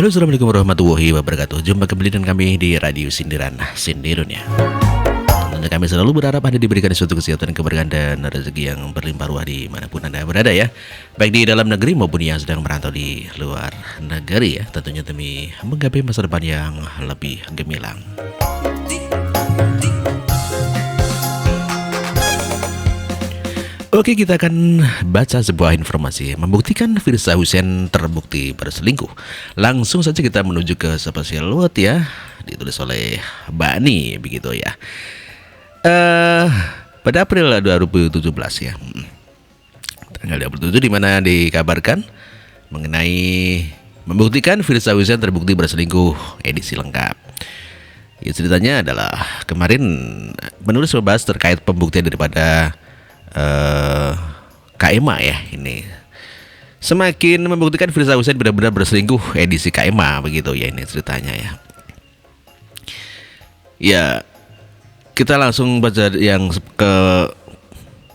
Halo, assalamualaikum warahmatullahi wabarakatuh. Jumpa kembali dengan kami di Radio Sindiran Sindirun ya. Tentunya kami selalu berharap Anda diberikan suatu kesehatan, keberkahan dan rezeki yang berlimpah ruah dimanapun Anda berada ya. Baik di dalam negeri maupun yang sedang merantau di luar negeri ya. Tentunya demi menggapai masa depan yang lebih gemilang. Oke, kita akan baca sebuah informasi membuktikan Firza Hussein terbukti berselingkuh. Langsung saja kita menuju ke spesial word ya, ditulis oleh Bani begitu ya. Pada April 2017 ya, tanggal 27, di mana dikabarkan mengenai membuktikan Firza Hussein terbukti berselingkuh edisi lengkap. Ya, ceritanya adalah kemarin penulis membahas terkait pembuktian daripada KMA ya, ini semakin membuktikan Firza Hussein benar-benar berselingkuh edisi KMA begitu ya, ini ceritanya ya. Ya, kita langsung baca yang ke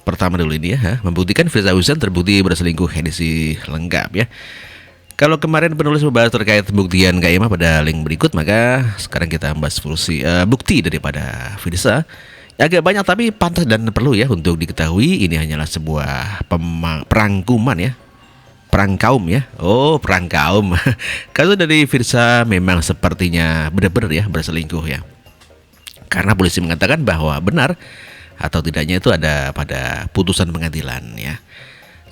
pertama dulu ini ya, membuktikan Firza Hussein terbukti berselingkuh edisi lengkap ya. Kalau kemarin penulis membahas terkait pembuktian KMA pada link berikut, maka sekarang kita membahas bukti daripada Firza. Agak banyak tapi pantas dan perlu ya untuk diketahui. Ini hanyalah sebuah perangkuman ya, perang kaum ya. Oh, perang kaum. Kasus dari Firza memang sepertinya benar-benar ya berselingkuh ya, karena polisi mengatakan bahwa benar atau tidaknya itu ada pada putusan pengadilan ya.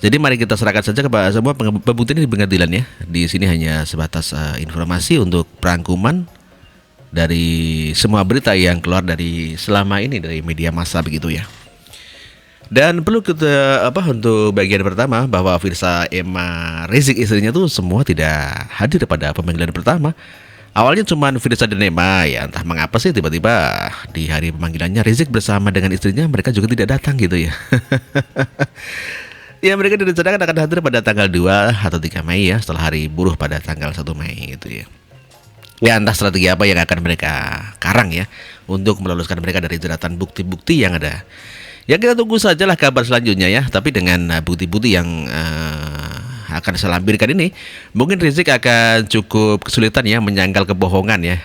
Jadi mari kita serahkan saja kepada semua pembuktian di pengadilan ya. Di sini hanya sebatas informasi untuk perangkuman dari semua berita yang keluar dari selama ini dari media massa begitu ya. Dan perlu kita untuk bagian pertama bahwa Firza Emma Rizik istrinya tuh semua tidak hadir pada pemanggilan pertama. Awalnya cuma Firza dan Emma ya, entah mengapa sih tiba-tiba di hari pemanggilannya Rizik bersama dengan istrinya mereka juga tidak datang gitu ya. Ya, mereka direncanakan akan hadir pada tanggal 2 atau 3 Mei ya, setelah hari buruh pada tanggal 1 Mei gitu ya. Ya, entah strategi apa yang akan mereka karang ya untuk meloluskan mereka dari jeratan bukti-bukti yang ada. Ya, kita tunggu sajalah kabar selanjutnya ya. Tapi dengan bukti-bukti yang akan saya lampirkan ini, mungkin Rizik akan cukup kesulitan ya menyangkal kebohongan ya.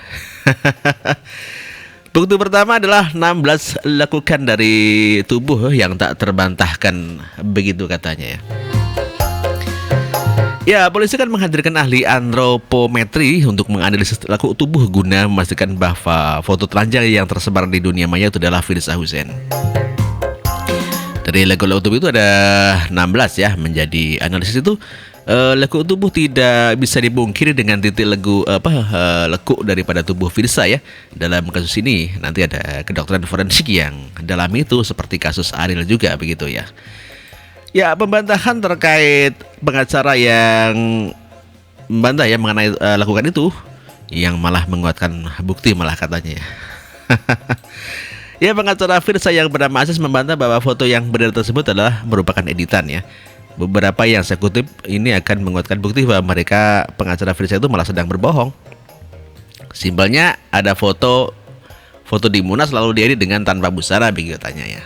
Bukti pertama adalah 16 lekukan dari tubuh yang tak terbantahkan begitu katanya ya. Ya, polisi kan menghadirkan ahli antropometri untuk menganalisis lekuk tubuh guna memastikan bahwa foto telanjang yang tersebar di dunia maya itu adalah Firza Hussein. Dari lekuk tubuh itu ada 16 ya. Menjadi analisis itu lekuk tubuh tidak bisa dibungkiri dengan titik lekuk daripada tubuh Firza ya. Dalam kasus ini nanti ada kedokteran forensik yang dalam itu seperti kasus Ariel juga begitu ya. Ya, pembantahan terkait pengacara yang membantah ya mengenai lakukan itu, yang malah menguatkan bukti malah katanya ya. Ya, pengacara Firza yang bernama Aziz membantah bahwa foto yang beredar tersebut adalah merupakan editan ya. Beberapa yang saya kutip ini akan menguatkan bukti bahwa mereka pengacara Firza itu malah sedang berbohong. Simpelnya ada foto di Monas lalu diedit dengan tanpa busana begitu katanya ya.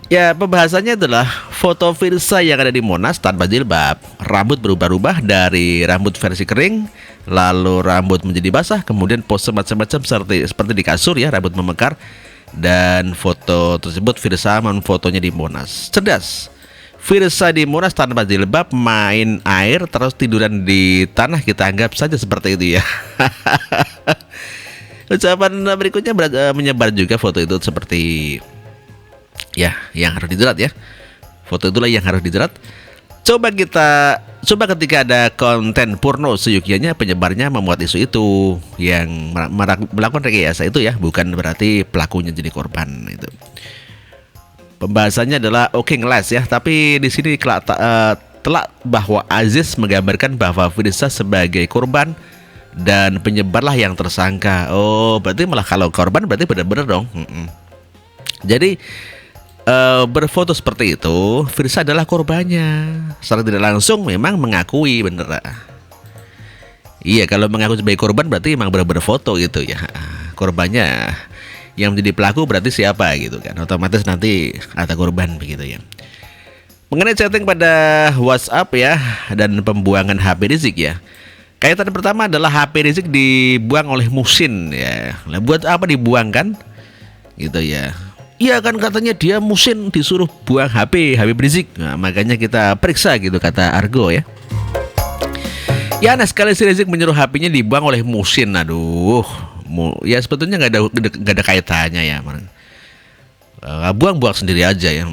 Ya, pembahasannya adalah foto Firza yang ada di Monas tanpa jilbab. Rambut berubah-ubah dari rambut versi kering, lalu rambut menjadi basah, kemudian pose macam-macam seperti di kasur ya, rambut memekar. Dan foto tersebut Firza fotonya di Monas. Cerdas. Firza di Monas tanpa jilbab, main air, terus tiduran di tanah, kita anggap saja seperti itu ya. Ucapan berikutnya menyebar juga foto itu seperti ya, yang harus dijerat ya. Foto itulah yang harus dijerat. Coba ketika ada konten porno seyukianya penyebarnya memuat isu itu yang melakukan rekayasa itu ya, bukan berarti pelakunya jadi korban itu. Pembahasannya adalah oke ngeles ya, tapi di sini telak bahwa Aziz menggambarkan bahwa Firza sebagai korban dan penyebarlah yang tersangka. Oh, berarti malah kalau korban berarti benar-benar dong. Jadi berfoto seperti itu, Firza adalah korbannya. Secara tidak langsung memang mengakui bener. Iya, kalau mengaku sebagai korban berarti memang benar-benar foto gitu ya. Korbannya yang menjadi pelaku berarti siapa gitu kan. Otomatis nanti ada korban begitu ya. Mengenai chatting pada WhatsApp ya dan pembuangan HP Rizik ya. Kaitan pertama adalah HP Rizik dibuang oleh Muhsin ya. Lah buat apa dibuang kan? Gitu ya. Iya kan katanya dia Muhsin disuruh buang HP Rizik. Nah, makanya kita periksa gitu kata Argo ya. Ya aneh sekali si Rizik menyuruh HP-nya dibuang oleh Muhsin. Aduh. Ya sebetulnya nggak ada kaitannya ya. Buang-buang sendiri aja ya.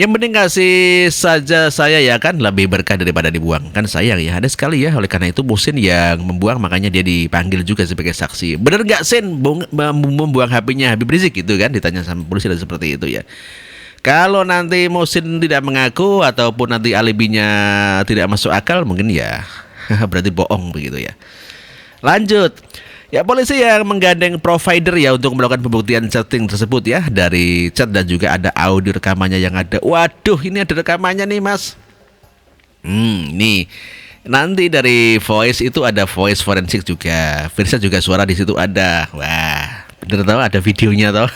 Yang penting kasih saja saya ya kan, lebih berkah daripada dibuang. Kan sayang ya, ada sekali ya. Oleh karena itu Muhsin yang membuang, makanya dia dipanggil juga sebagai saksi. Bener gak Sin membuang HP-nya Habib Rizik gitu kan, ditanya sama polisi dan seperti itu ya. Kalau nanti Muhsin tidak mengaku ataupun nanti alibinya tidak masuk akal, mungkin ya berarti bohong begitu ya. Lanjut. Ya, polisi yang menggandeng provider ya untuk melakukan pembuktian chatting tersebut ya, dari chat dan juga ada audio rekamannya yang ada. Waduh, ini ada rekamannya nih Mas. Nih. Nanti dari voice itu ada voice forensik juga. Firsa juga suara di situ ada. Wah, bener tau ada videonya tau.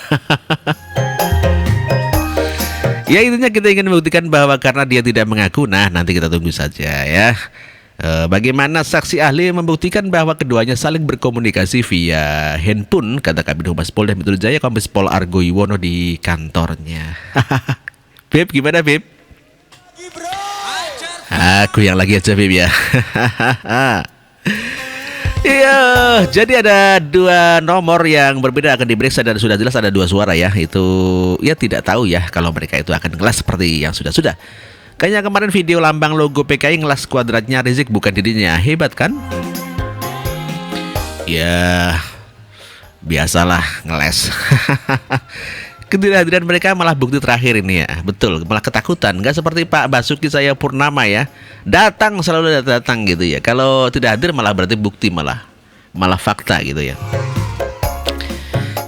Ya intinya kita ingin membuktikan bahwa karena dia tidak mengaku, nah nanti kita tunggu saja ya. Bagaimana saksi ahli membuktikan bahwa keduanya saling berkomunikasi via handphone, kata Kabid Humas Polda Metro Jaya Kombes Pol Argo Yuwono di kantornya. Beb, gimana Beb? Aku yang lagi aja Beb ya. Iya, jadi ada dua nomor yang berbeda akan diperiksa dan sudah jelas ada dua suara ya. Itu ya tidak tahu ya kalau mereka itu akan kelas seperti yang sudah-sudah. Kayaknya kemarin video lambang logo PKI ngelas kuadratnya Rizik bukan dirinya. Hebat kan? Ya, biasalah ngeles. Ketidakhadiran mereka malah bukti terakhir ini ya. Betul, malah ketakutan. Gak seperti Pak Basuki Cahayapurnama ya. Datang, selalu datang gitu ya. Kalau tidak hadir malah berarti bukti, malah fakta gitu ya.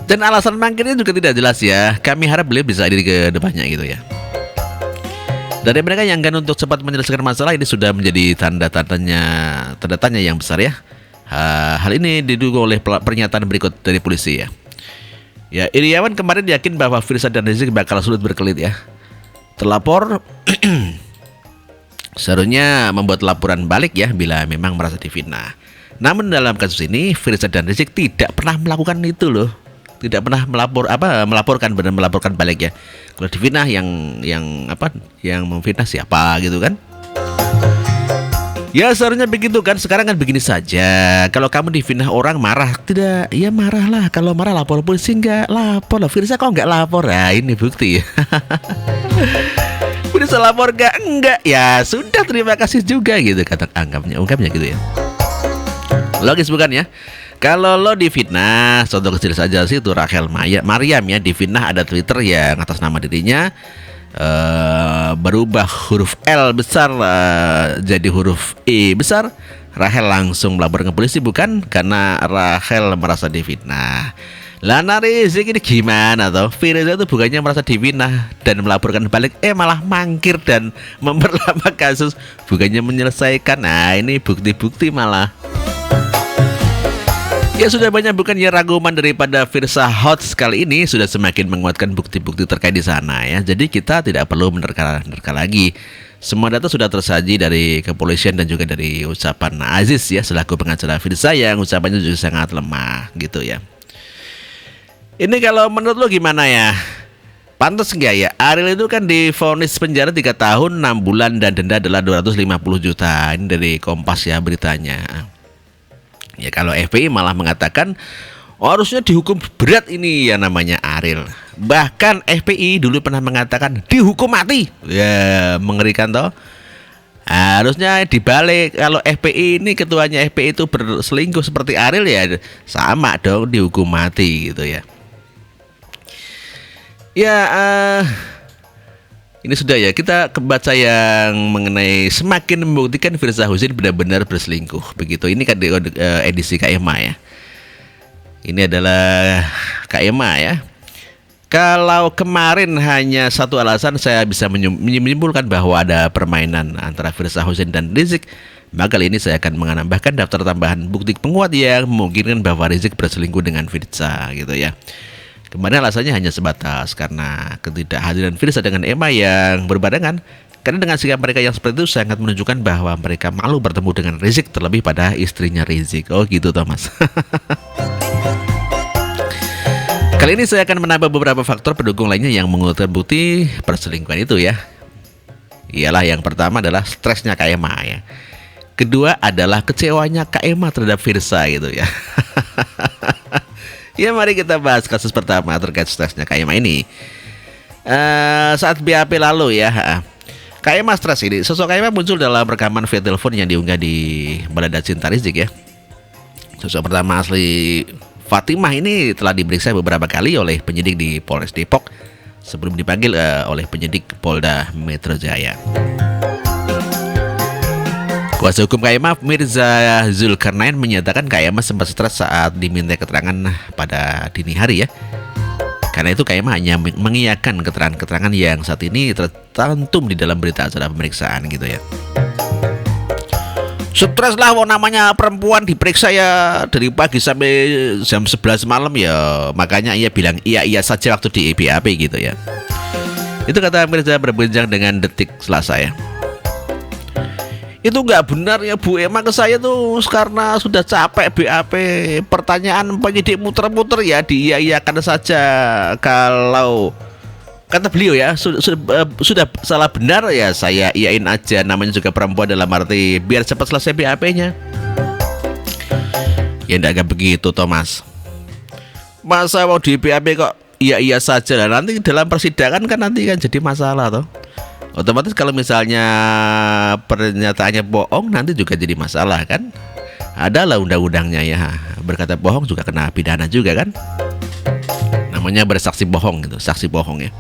Dan alasan mangkirnya juga tidak jelas ya. Kami harap beliau bisa hadir ke depannya gitu ya. Dari mereka yang enggan untuk cepat menyelesaikan masalah ini sudah menjadi tanda tanya yang besar ya. Hal ini didukung oleh pernyataan berikut dari polisi ya. Ya, Iriawan kemarin yakin bahwa Firsa dan Rizik bakal sulit berkelit ya. Terlapor seharusnya membuat laporan balik ya bila memang merasa difitnah. Namun dalam kasus ini Firsa dan Rizik tidak pernah melakukan itu loh. Tidak pernah melaporkan balik ya. Kalau difitnah yang memfitnah siapa gitu kan? Ya seharusnya begitu kan. Sekarang kan begini saja. Kalau kamu difitnah orang marah, tidak, ya marahlah. Kalau marah lapor polisi, enggak lapor lah. Firsa kok enggak lapor? Nah ini bukti. Firsa lapor enggak? Ya sudah, terima kasih juga gitu kata ungkapnya gitu ya. Logis bukan ya? Kalau lo difitnah, contoh kecil saja sih itu Rachel Mariam ya, difitnah ada Twitter yang atas nama dirinya berubah huruf L besar jadi huruf E besar. Rachel langsung melapor ke polisi bukan karena Rachel merasa difitnah. Lah Rizik ini gimana toh? Firza itu bukannya merasa difitnah dan melaporkan balik, malah mangkir dan memperlama kasus, bukannya menyelesaikan. Nah ini bukti-bukti malah. Ya sudah banyak bukannya raguman daripada Firsa Hots kali ini sudah semakin menguatkan bukti-bukti terkait di sana ya. Jadi kita tidak perlu menerka lagi. Semua data sudah tersaji dari kepolisian dan juga dari ucapan Aziz ya selaku pengacara Firsa yang ucapannya juga sangat lemah gitu ya. Ini kalau menurut lo gimana ya? Pantas nggak ya? Ariel itu kan divonis penjara 3 tahun 6 bulan dan denda adalah 250 juta. Ini dari Kompas ya beritanya. Ya kalau FPI malah mengatakan harusnya dihukum berat ini ya namanya Ariel. Bahkan FPI dulu pernah mengatakan dihukum mati. Ya mengerikan toh. Harusnya dibalik, kalau FPI ini ketuanya FPI itu berselingkuh seperti Ariel ya sama dong dihukum mati gitu ya. Ya ini sudah ya, kita kebaca yang mengenai semakin membuktikan Firza Husein benar-benar berselingkuh. Begitu, ini kan edisi KMA ya. Ini adalah KMA ya. Kalau kemarin hanya satu alasan saya bisa menyimpulkan bahwa ada permainan antara Firza Husein dan Rizik, maka kali ini saya akan menambahkan daftar tambahan bukti penguat yang memungkinkan bahwa Rizik berselingkuh dengan Firza gitu ya. Kemarin alasannya hanya sebatas karena ketidakhadiran Firza dengan Emma yang berbarengan Karena dengan sikap mereka yang seperti itu sangat menunjukkan bahwa mereka malu bertemu dengan Rizik, terlebih pada istrinya Rizik. Oh gitu Thomas. Kali ini saya akan menambah beberapa faktor pendukung lainnya yang menguatkan bukti perselingkuhan itu ya. Ialah yang pertama adalah stresnya Kak Emma ya. Kedua adalah kecewanya Kak Emma terhadap Firsa gitu ya. Ya mari kita bahas kasus pertama terkait stresnya Kak Emma ini. Saat BAP lalu ya, Kak Emma stres ini. Sosok Kak Emma muncul dalam rekaman via telepon yang diunggah di Balada Cinta Rizik ya. Sosok pertama asli Fatimah ini telah diperiksa beberapa kali oleh penyidik di Polres Depok sebelum dipanggil oleh penyidik Polda Metro Jaya. Kuasa hukum Kak Emma, Mirza Zulkarnain, menyatakan Kak Emma sempat stres saat diminta keterangan pada dini hari ya. Karena itu Kak Emma hanya mengiyakan keterangan-keterangan yang saat ini tercantum di dalam berita acara pemeriksaan gitu ya. Stres lah, namanya perempuan diperiksa ya dari pagi sampai jam 11 malam ya. Makanya ia bilang iya saja waktu di BAP gitu ya. Itu kata Mirza berbincang dengan Detik Selasa ya. Itu nggak benar ya Bu Emma ke saya tuh karena sudah capek BAP. Pertanyaan penyidik muter-muter ya diiyakan saja. Kalau kata beliau ya sudah salah benar ya saya iyain aja, namanya juga perempuan, dalam arti biar cepat selesai BAP-nya. Ya enggak begitu Thomas. Masa mau di BAP kok iya saja lah, nanti dalam persidangan kan nanti kan jadi masalah toh. Otomatis kalau misalnya pernyataannya bohong nanti juga jadi masalah kan. Adalah undang-undangnya ya, berkata bohong juga kena pidana juga kan. Namanya bersaksi bohong gitu, saksi bohong ya.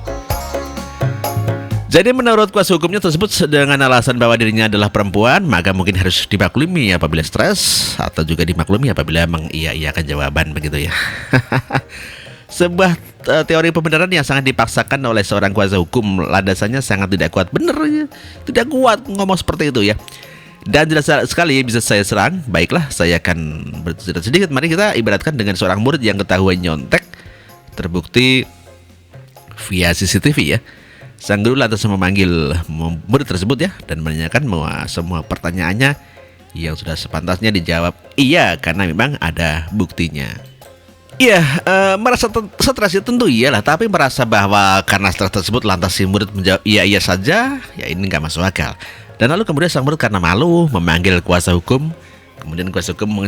Jadi menurut kuasa hukumnya tersebut dengan alasan bahwa dirinya adalah perempuan, maka mungkin harus dimaklumi apabila stres atau juga dimaklumi apabila mengiyakan jawaban begitu ya. Sebuah teori pembenaran yang sangat dipaksakan oleh seorang kuasa hukum, landasannya sangat tidak kuat. Bener ya, tidak kuat ngomong seperti itu ya. Dan jelas sekali bisa saya serang. Baiklah, saya akan bercerita sedikit. Mari kita ibaratkan dengan seorang murid yang ketahuan nyontek, terbukti via CCTV ya. Sang guru lantas memanggil murid tersebut ya, dan menanyakan semua pertanyaannya yang sudah sepantasnya dijawab iya karena memang ada buktinya. Iya, merasa stres ya tentu iyalah, tapi merasa bahwa karena stres tersebut lantas si murid menjawab iya saja, ya ini nggak masuk akal. Dan lalu kemudian sang murid karena malu memanggil kuasa hukum. Kemudian kuasa hukum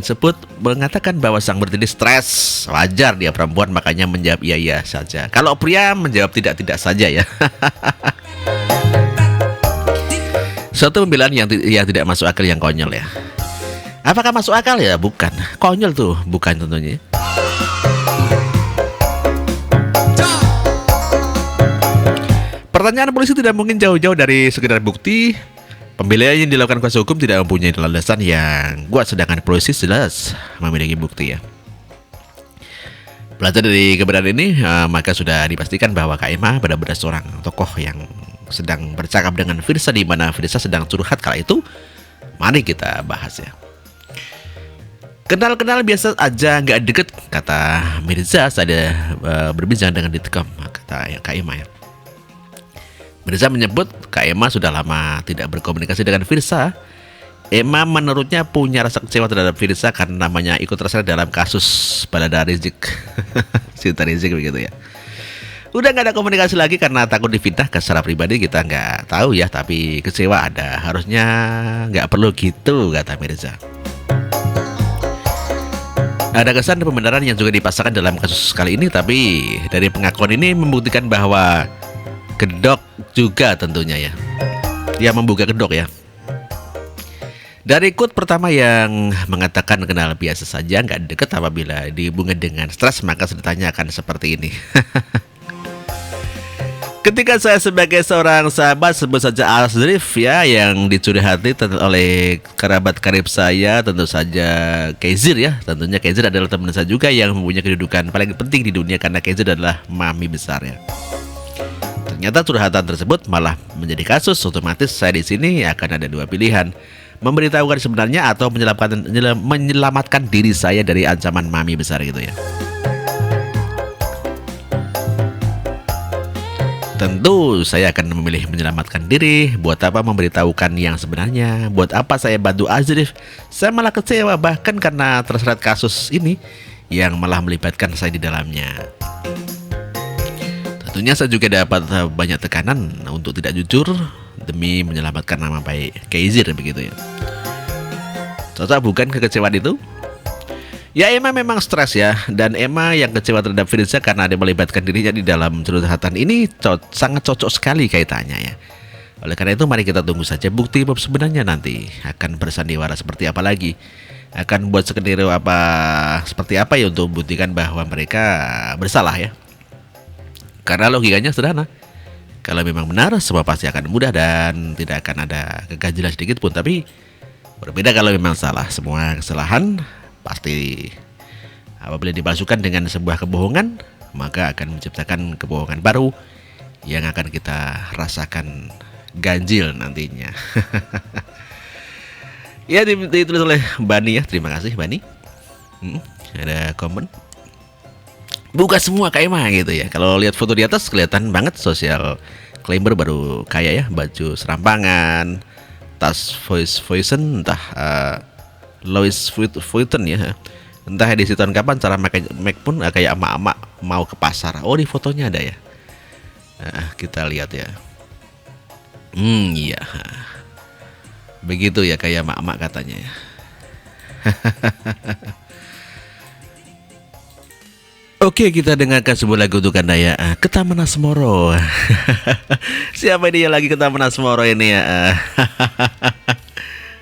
mengatakan bahwa sang murid ini stres, wajar dia perempuan makanya menjawab iya saja. Kalau pria menjawab tidak saja ya. Suatu pembelaan yang tidak masuk akal, yang konyol ya. Apakah masuk akal ya? Bukan. Konyol tuh, bukan tentunya. Pertanyaan polisi tidak mungkin jauh-jauh dari sekedar bukti. Pembelaan yang dilakukan kuasa hukum tidak mempunyai landasan yang kuat, sedangkan polisi jelas memiliki bukti ya. Belajar dari kebenaran ini, maka sudah dipastikan bahwa Kak Emma benar-benar seorang tokoh yang sedang bercakap dengan Firsa, di mana Firsa sedang curhat kala itu. Mari kita bahas ya. Kenal-kenal biasa aja, nggak deket, kata Mirza saat berbincang dengan Ditkom, kata Kak Emma ya. Mirza menyebut Kak Emma sudah lama tidak berkomunikasi dengan Firsa. Emma menurutnya punya rasa kecewa terhadap Firsa karena namanya ikut terseret dalam kasus Balada Rizik. Cinta Rizik begitu ya. Udah nggak ada komunikasi lagi karena takut difitnah. Secara pribadi kita nggak tahu ya, tapi kecewa ada. Harusnya nggak perlu gitu, kata Mirza. Ada kesan pembenaran yang juga dipasangkan dalam kasus kali ini, tapi dari pengakuan ini membuktikan bahwa kedok juga tentunya ya. Dia membuka kedok ya. Dari quote pertama yang mengatakan kenal biasa saja, nggak deket, apabila dihubungkan dengan stres maka ceritanya akan seperti ini. Ketika saya sebagai seorang sahabat, sebut saja Asrif ya, yang dicuri hati oleh kerabat karib saya, tentu saja Kezir ya. Tentunya Kezir adalah teman saya juga yang mempunyai kedudukan paling penting di dunia karena Kezir adalah mami besar ya. Ternyata curhatan tersebut malah menjadi kasus. Otomatis saya di sini akan ada dua pilihan: memberitahukan sebenarnya atau menyelamatkan diri saya dari ancaman mami besar gitu ya. Tentu saya akan memilih menyelamatkan diri. Buat apa memberitahukan yang sebenarnya? Buat apa saya bantu Azrif? Saya malah kecewa bahkan karena terseret kasus ini yang malah melibatkan saya di dalamnya. Tentunya saya juga dapat banyak tekanan untuk tidak jujur demi menyelamatkan nama baik Keizir begitu ya. Cocok bukan kekecewaan itu? Ya Emma memang stres ya, dan Emma yang kecewa terhadap Firza karena ada melibatkan dirinya di dalam curhatan ini sangat cocok sekali kaitannya ya. Oleh karena itu mari kita tunggu saja bukti sebenarnya nanti akan bersandiwara seperti apa lagi, akan buat skenario apa seperti apa ya untuk membuktikan bahwa mereka bersalah ya. Karena logikanya sederhana, kalau memang benar semua pasti akan mudah dan tidak akan ada keganjilan sedikit pun. Tapi berbeda kalau memang salah, semua kesalahan pasti apabila dipalsukan dengan sebuah kebohongan, maka akan menciptakan kebohongan baru yang akan kita rasakan ganjil nantinya. Ya ditulis oleh Bani ya, terima kasih Bani. Ada komen. Buka semua kayak mah gitu ya. Kalau lihat foto di atas kelihatan banget social climber baru kaya ya, baju serampangan, tas Voicen entah Louis Vuitton ya. Entah edisi tahun kapan, cara Mac pun kayak emak-emak mau ke pasar. Oh di fotonya ada ya. Kita lihat ya. Iya. Begitu ya kayak emak-emak katanya ya. Oke, kita dengarkan sebuah lagu untuk Anda ya. Ke Taman Asmoro. Siapa dia lagi ke Taman Asmoro ini ya?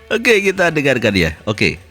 Oke, kita dengarkan ya. Oke.